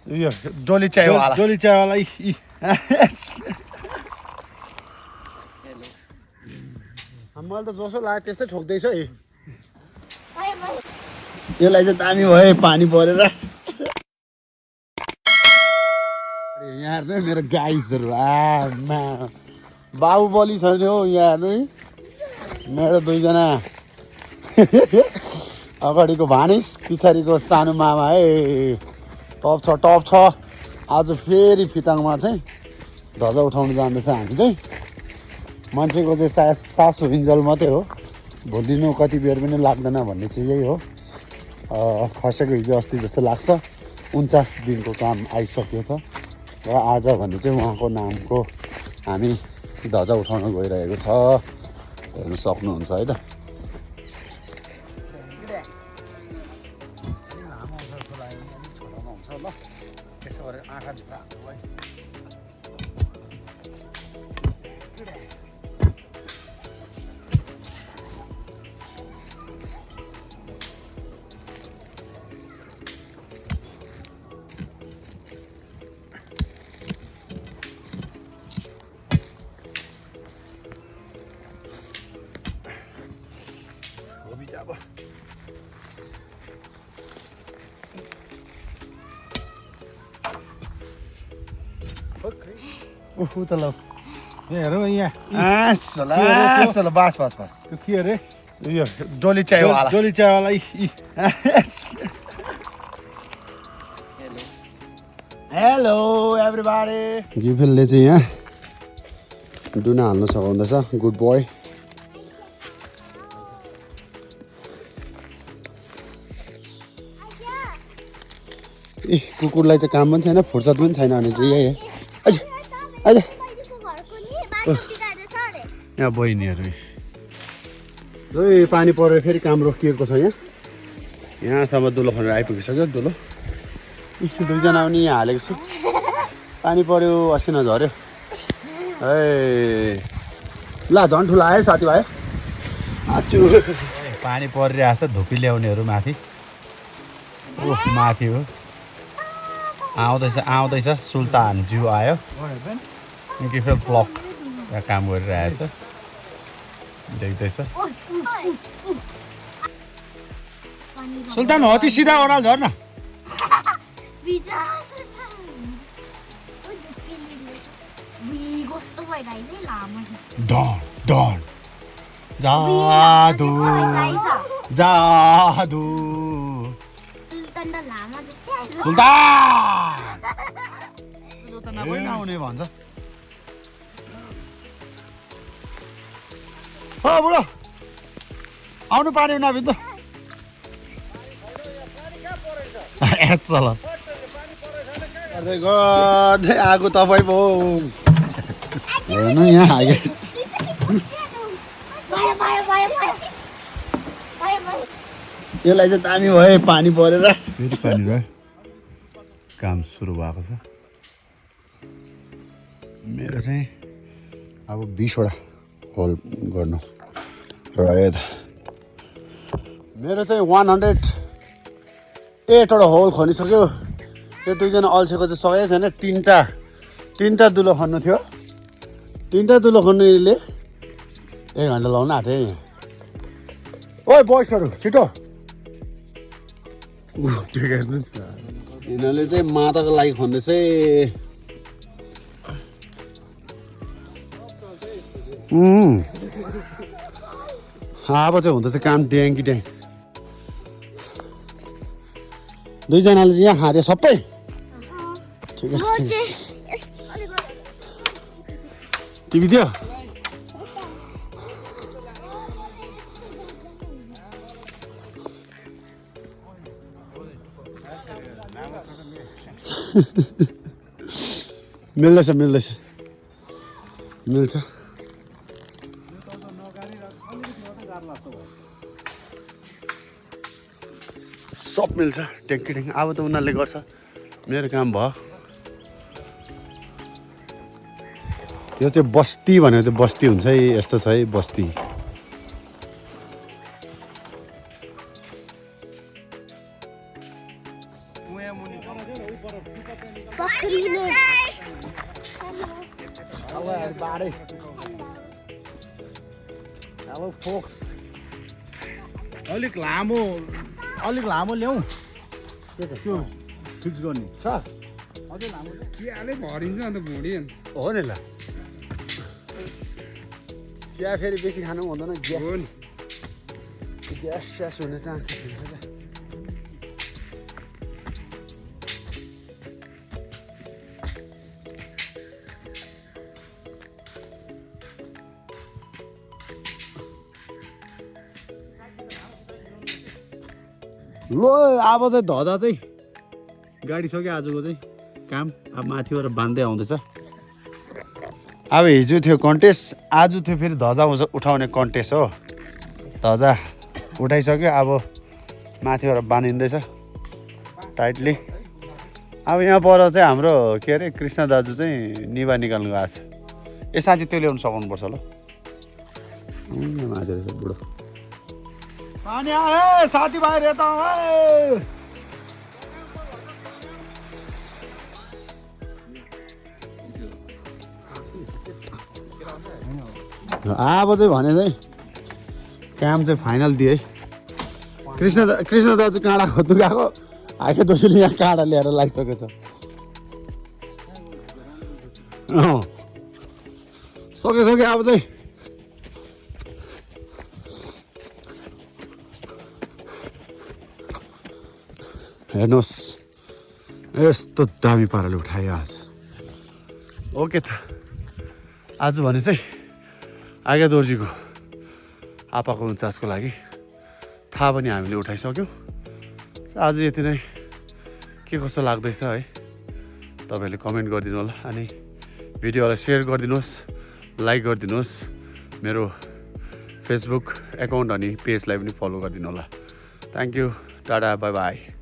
यो डोली चायवाला मैले त जसो लाग्यो त्यस्तै ठोक्दैछ है। यसलाई चाहिँ दामी भयो पानी परेर। यहाँ हेर्नु है मेरो गाइसहरू आमा बाहुबली छ नि हौ यहाँ हेर्नु है मेरो दुईजना अगाडिको भानिस पछाडिको सानो मामा है टप छ। आज फेरि फिताङमा चाहिँ ध्वजा उठाउनु जाँदैछ हामी चाहिँ। मान्छेको चाहिँ सास हुइन्जल मात्रै हो, भोलिनु कति बेर पनि लाग्दैन भन्ने चाहिँ यही हो। खसेको हिजो अस्ति जस्तो लाग्छ। 49 दिनको काम आइसकेको छ र आज भने चाहिँ उहाँको नामको हामी ध्वजा उठाउन गइरहेको छ। हेर्नु सक्नुहुन्छ है त। उफु त ल हेरौँ यहाँ बास त्यो के अरे यो डोली चायवाला हेलो एभ्रीबडी। गिफेलले चाहिँ यहाँ डुना हाल्न सघाउँदैछ। Good boy. ए कुकुरलाई चाहिँ काम पनि छैन, फुर्सद पनि छैन भने चाहिँ यही है। यहाँ बहिनीहरू पानी परेर फेरि काम रोकिएको छ। यहाँसम्म दुलो खनेर आइपुगिसक्यो। दुलो दुईजना पनि यहाँ हालेको छु। पानी पर्यो असिना झऱ्यो ए ल झन् ठुलो आयो साथीभाइ। आचु पानी परिरहेछ। धुपी ल्याउनेहरू माथि माथि हो। आउँदैछ सुल्तान ज्यू आयो। गिफेल ब्लक काम गरिरहेछ देख्दैछ। सुल्तान हती सिधा ओह्राल झर न। डन जादु जादु सुल्तान नआउने भन्छ। बुढो आउनु पानी नभित्र चल गर्दै आएको तपाईँ पो हेर्नु यहाँ आयो। यसलाई चाहिँ दामी भयो पानी परेर। फेरि पानी रह्यो। काम सुरु भएको छ। मेरो चाहिँ अब 20 वटा होल गर्नु रह्यो त। मेरो चाहिँ 108 वटा होल खनिसक्यो। यो दुईजना अल्छेको चाहिँ सकेको छैन। तिनवटा दुलो खन्नु थियो। तिनवटा दुलो खन्नुले 1 घन्टा लाउन आँटे यहाँ। ओइ बयसहरू छिटो यिनीहरूले चाहिँ माताको लागि खन्दैछ। अब चाहिँ हुँदैछ काम ड्याङ कि ड्याङ। दुईजनाले चाहिँ यहाँ खाँदै सबै ठिक छ। टिभी दियो मिल्छ सब मिल्छ। ट्याङ्की अब त उनीहरूले गर्छ। मेरो काम भयो। यो चाहिँ बस्ती भनेको चाहिँ बस्ती हुन्छ है। यस्तो छ है बस्ती। पक्रिने अब बाडे हेलो फोक्स अलिक लामो ल्याऊ के त त्यो फिक्स गर्ने छ अझै लामो चियाले भरिन्छ अन्त भुँडी हो नि ल चिया फेरि बेसी खानु हुँदैन हो नि ग्यास स्यास हुने चान्स हुन्छ क्या लो अब चाहिँ धदा चाहिँ गाडी सक्यो आजको चाहिँ काम अब माथिबाट बाँध्दै आउँदैछ अब हिजो थियो कन्टेस्ट आज थियो फेरि धजा उठाउने कन्टेस्ट हो धजा उठाइसक्यो अब माथिबाट बाँधिँदैछ टाइटली अब यहाँ पर चाहिँ हाम्रो के अरे कृष्ण दाजु चाहिँ निभा निकाल्नु गएको छ ए साँच्ची त्यो ल्याउनु सघाउनुपर्छ ल माथि रहेछ बुढो पानी आयो साथीभाइ रेता अब चाहिँ भने चाहिँ काम चाहिँ फाइनल दिए कृष्ण दाजु काँडा खोज्नु गएको आखे दोषीले यहाँ काँडा ल्याएर लागिसकेको छ सक्यो अब चाहिँ हेर्नुहोस् यस्तो दामी पाराले उठायो आज ओके त आज भने चाहिँ आज्ञा दोर्जीको आपाको 49को लागि थाहा पनि हामीले उठाइसक्यौँ आज यति नै के कस्तो लाग्दैछ है तपाईँहरूले कमेन्ट गरिदिनु होला अनि भिडियोलाई सेयर गरिदिनुहोस् लाइक गरिदिनुहोस् मेरो फेसबुक एकाउन्ट अनि पेजलाई पनि फलो गरिदिनु होला thank you tata bye by